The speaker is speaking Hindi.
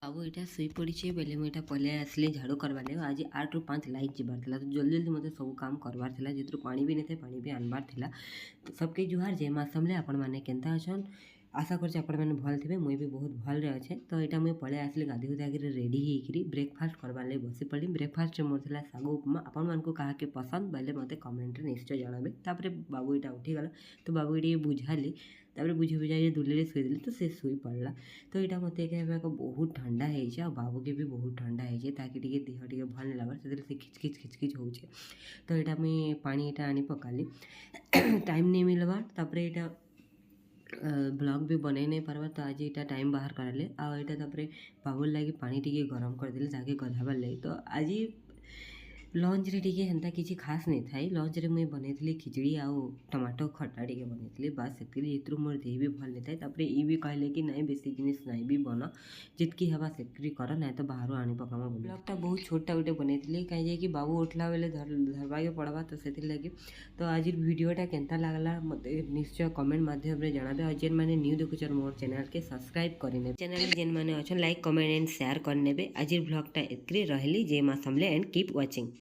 बाबू यहाँ शुई पड़ी बेले मुझे पलि आसली झाड़ू करवा लगे। आज 8 ରୁ 5 लाइट जबार था तो जल्दी जल्दी मतलब सब काम करवार था जितु पानी भी नहीं थे पानी भी आनबार था। तो सबके जुहार जय माँ समले आपण मैंने केन्ता अच्छन आशा कर भल थे मुई भी बहुत भल रे अच्छे। तो यहाँ मुझे पलि आसली गाधी गुधा रेडी होकर ब्रेकफास्ट करवार लगे बसी पड़ी। ब्रेकफास्ट मोर था साग उपमा आपण मानक क्या पसंद बोले मत कमेंट निश्चय जनाबे। तापर बाबू यहाँ उठीगला तो बाबू ये बुझाली तापर बुझी बुझा दुले शुईदेली तो से शुई पड़ा। तो यहाँ मत बहुत ठंडा हो बाबू के भी बहुत ठंडा हो ताकि देह टे भल नहीं लगे से खिचखिच खिचखिच हो। तो यहाँ मुई पानी यहाँ आनी पकाली टाइम नहीं मिलवा तापर यहाँ ब्लॉग भी बनई नहीं पार्बार। तो आज यहाँ टाइम बाहर कराले आटा बाबुर लगे पानी टी गरम करदेली ताकि गधाबार लगे। तो आज लंच रे टिके हेन्ता किसी खास नहीं थाई। लंच रे मुई बनई खिचड़ी आउ टमाटो खट्टा टिके बनई बास से मोर देह भी भल नहीं थाई। तापर ये भी कहले कि नहीं बेसी जिनिस नहीं भी बन जितकी हवा सेतकी कर ना तो बाहर आनी पकामा बोल। ब्लॉगटा बहुत छोटा गोटे बनई कहीं कि बाबू उठला बेले धरवा के पड़वा तो से लगे। तो आज भिडियोटा केन्ता लगला मत निश्चय कमेंट माध्यम जनाबे। और जेन मैंने न्यू देखुचर मोर चैनल के सब्सक्राइब करने चैनल जेन मैंने अच्छा लाइक कमेंट एंड शेयर करने। आज ब्लॉगटा एतके रहली जय माँ समले एंड कीप वाचिंग।